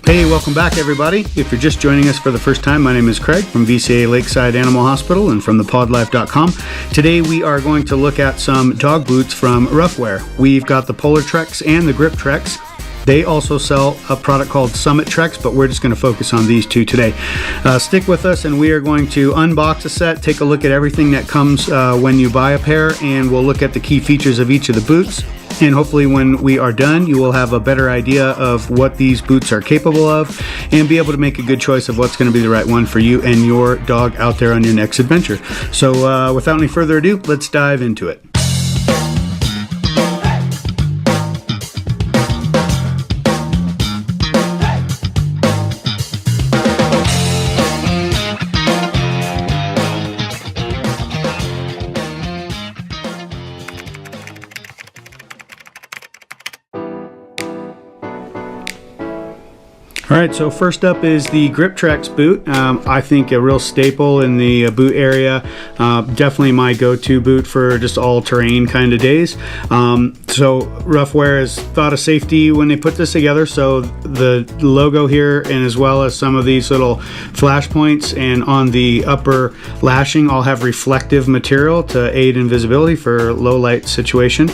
Hey, welcome back everybody. If you're just joining us for the first time, my name is Craig from VCA Lakeside Animal Hospital and from thepodlife.com. Today we are going to look at some dog boots from Ruffwear. We've got the Polar Trex and the Grip Trex. They also sell a product called Summit Trex, but we're just going to focus on these two today. Stick with us and we are going to unbox a set, take a look at everything that comes when you buy a pair, and we'll look at the key features of each of the boots. And hopefully when we are done, you will have a better idea of what these boots are capable of and be able to make a good choice of what's going to be the right one for you and your dog out there on your next adventure. So without any further ado, let's dive into it. All right, so first up is the Grip Trex boot. I think a real staple in the boot area. Definitely my go-to boot for just all-terrain kind of days. So Ruffwear has thought of safety when they put this together. So the logo here, and as well as some of these little flash points, and on the upper lashing all have reflective material to aid in visibility for low light situation.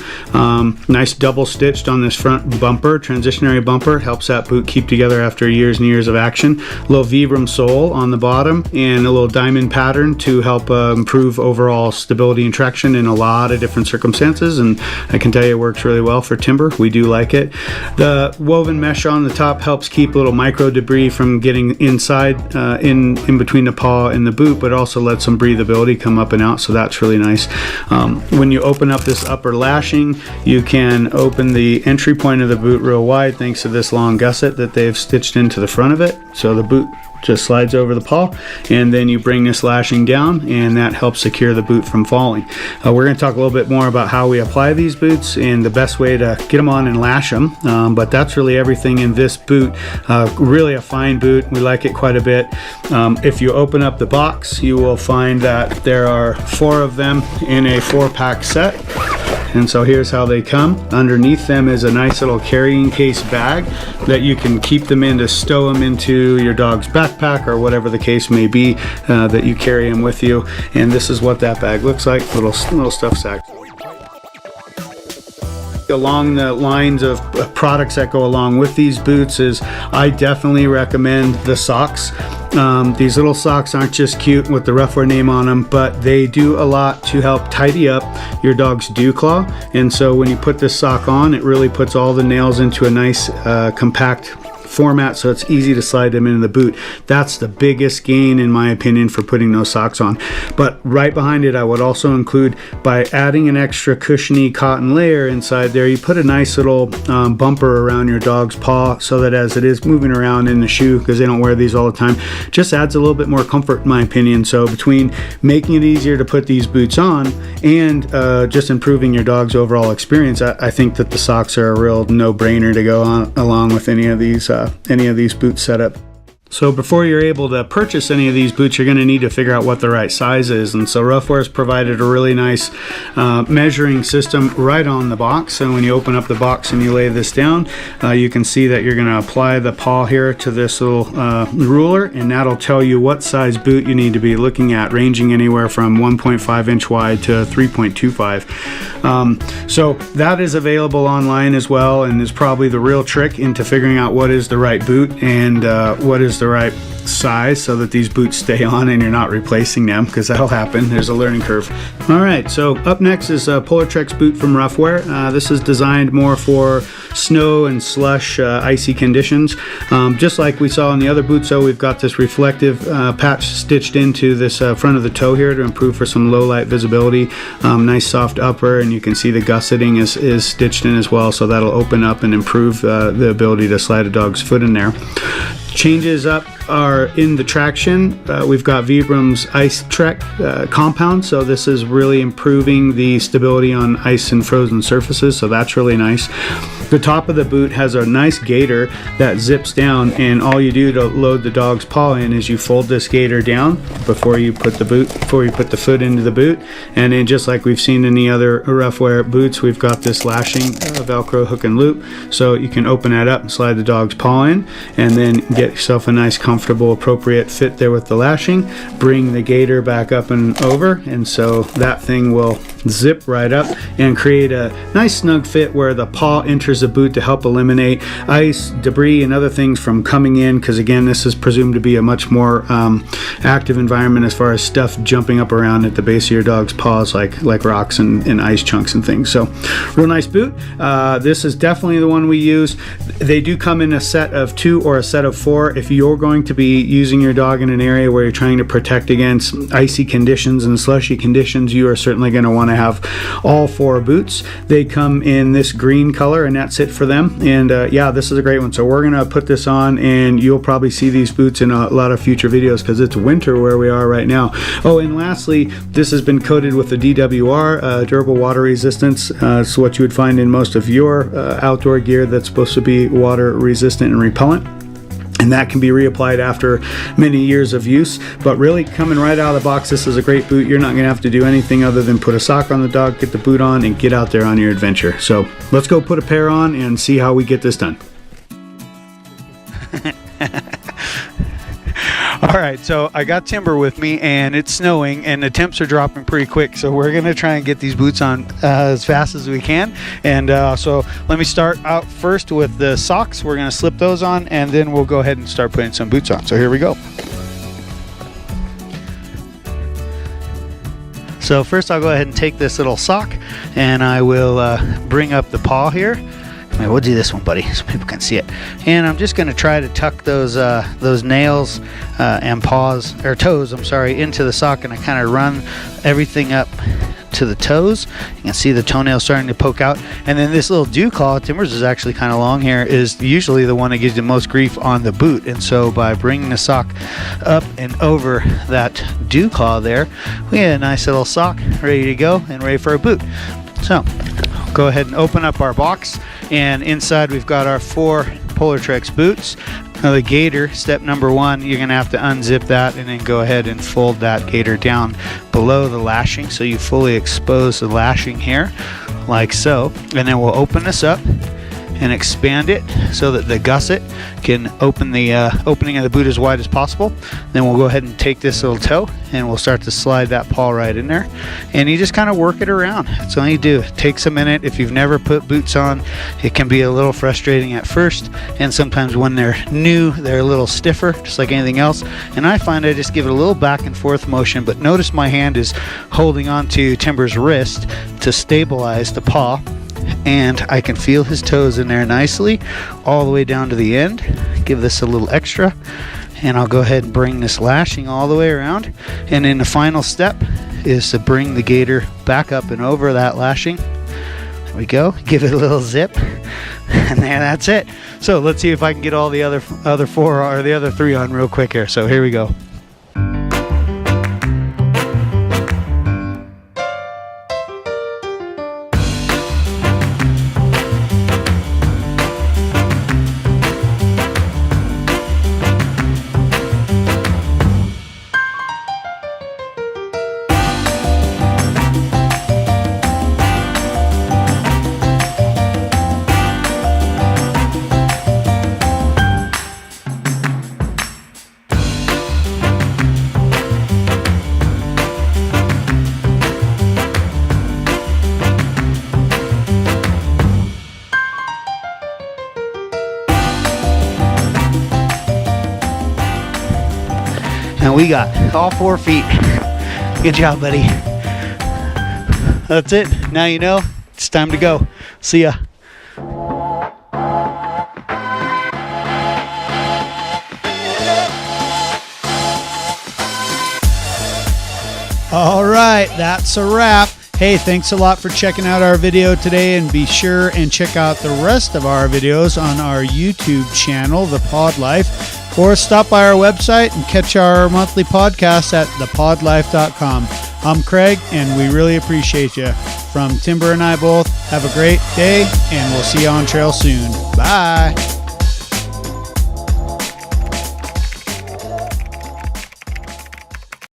Nice double stitched on this front bumper, transitionary bumper. Helps that boot keep together after years and years of action. A little Vibram sole on the bottom and a little diamond pattern to help improve overall stability and traction in a lot of different circumstances, and I can tell you it works really well for timber. We do like it. The woven mesh on the top helps keep little micro debris from getting inside in between the paw and the boot, but also lets some breathability come up and out, so that's really nice. When you open up this upper lashing, you can open the entry point of the boot real wide thanks to this long gusset that they've stitched into the front of it, so the boot just slides over the paw, and then you bring this lashing down and that helps secure the boot from falling. We're going to talk a little bit more about how we apply these boots and the best way to get them on and lash them, but that's really everything in this boot. Really a fine boot. We like it quite a bit. If you open up the box, you will find that there are 4 of them in a 4-pack set. And so here's how they come. Underneath them is a nice little carrying case bag that you can keep them in to stow them into your dog's backpack or whatever the case may be that you carry them with you. And this is what that bag looks like, little stuff sack. Along the lines of products that go along with these boots is I definitely recommend the socks. These little socks aren't just cute with the Ruffwear name on them, but they do a lot to help tidy up your dog's dew claw. And so when you put this sock on, it really puts all the nails into a nice compact format, so it's easy to slide them into the boot. That's the biggest gain in my opinion for putting those socks on. But right behind it, I would also include, by adding an extra cushiony cotton layer inside there, you put a nice little bumper around your dog's paw so that as it is moving around in the shoe, because they don't wear these all the time, just adds a little bit more comfort in my opinion. So between making it easier to put these boots on and just improving your dog's overall experience, I think that the socks are a real no-brainer to go on along with any of these boot setup. So before you're able to purchase any of these boots, you're going to need to figure out what the right size is. And so Ruffwear has provided a really nice measuring system right on the box. So when you open up the box and you lay this down, you can see that you're going to apply the paw here to this little ruler, and that'll tell you what size boot you need to be looking at, ranging anywhere from 1.5 inch wide to 3.25. So that is available online as well, and is probably the real trick into figuring out what is the right boot and what is the right size so that these boots stay on and you're not replacing them, because that'll happen. There's a learning curve. All right, so up next is a Polar Trex boot from Ruffwear. This is designed more for snow and slush, icy conditions. Just like we saw in the other boots, so we've got this reflective patch stitched into this front of the toe here to improve for some low light visibility. Nice soft upper, and you can see the gusseting is stitched in as well, so that'll open up and improve the ability to slide a dog's foot in there. Changes up are in the traction. We've got Vibram's Ice Trek compound, so this is really improving the stability on ice and frozen surfaces, so that's really nice. The top of the boot has a nice gaiter that zips down, and all you do to load the dog's paw in is you fold this gaiter down before you put the foot into the boot. And then, just like we've seen in the other Ruffwear boots, we've got this lashing Velcro hook and loop, so you can open that up and slide the dog's paw in, and then get yourself a nice, comfortable, appropriate fit there with the lashing. Bring the gaiter back up and over, and so that thing will zip right up and create a nice snug fit where the paw enters the boot to help eliminate ice, debris, and other things from coming in, because again, this is presumed to be a much more active environment as far as stuff jumping up around at the base of your dog's paws, like rocks and ice chunks and things. So real nice boot. This is definitely the one we use. They do come in a set of 2 or a set of 4. If you're going to be using your dog in an area where you're trying to protect against icy conditions and slushy conditions, you are certainly going to want to have all 4 boots. They come in this green color, and that's it for them. And yeah, this is a great one. So we're going to put this on, and you'll probably see these boots in a lot of future videos because it's winter where we are right now. Oh, and lastly, this has been coated with the DWR, durable water resistance. It's what you would find in most of your outdoor gear that's supposed to be water resistant and repellent. And that can be reapplied after many years of use. But really, coming right out of the box, this is a great boot. You're not going to have to do anything other than put a sock on the dog, get the boot on, and get out there on your adventure. So let's go put a pair on and see how we get this done. All right, so I got Timber with me, and it's snowing, and the temps are dropping pretty quick, so we're going to try and get these boots on as fast as we can. And so let me start out first with the socks. We're going to slip those on, and then we'll go ahead and start putting some boots on. So here we go. So first I'll go ahead and take this little sock, and I will bring up the paw here. We'll do this one, buddy, so people can see it. And I'm just going to try to tuck those nails and toes, into the sock, and I kind of run everything up to the toes. You can see the toenail starting to poke out. And then this little dew claw, Timber's is actually kind of long here, is usually the one that gives the most grief on the boot. And so by bringing the sock up and over that dew claw there, we get a nice little sock ready to go and ready for a boot. So go ahead and open up our box, and inside we've got our 4 Polar Trex boots. Now the gaiter, step number 1, you're going to have to unzip that and then go ahead and fold that gaiter down below the lashing so you fully expose the lashing here, like so. And then we'll open this up and expand it so that the gusset can open the opening of the boot as wide as possible. Then we'll go ahead and take this little toe, and we'll start to slide that paw right in there, and you just kind of work it around. That's all you do. It takes a minute. If you've never put boots on, it can be a little frustrating at first, and sometimes when they're new, they're a little stiffer, just like anything else. And I find I just give it a little back and forth motion, but notice my hand is holding on to Timber's wrist to stabilize the paw, and I can feel his toes in there nicely all the way down to the end. Give this a little extra, and I'll go ahead and bring this lashing all the way around. And then the final step is to bring the gaiter back up and over that lashing. There we go. Give it a little zip, and there, that's it. So let's see if I can get all the other 4 or the other 3 on real quick here. So here we go. And we got all 4 feet. Good job, buddy. That's it. Now you know. It's time to go. See ya. All right, that's a wrap. Hey, thanks a lot for checking out our video today, and be sure and check out the rest of our videos on our YouTube channel, The Pod Life, or stop by our website and catch our monthly podcast at thepodlife.com. I'm Craig, and we really appreciate you. From Timber and I both, have a great day, and we'll see you on trail soon. Bye.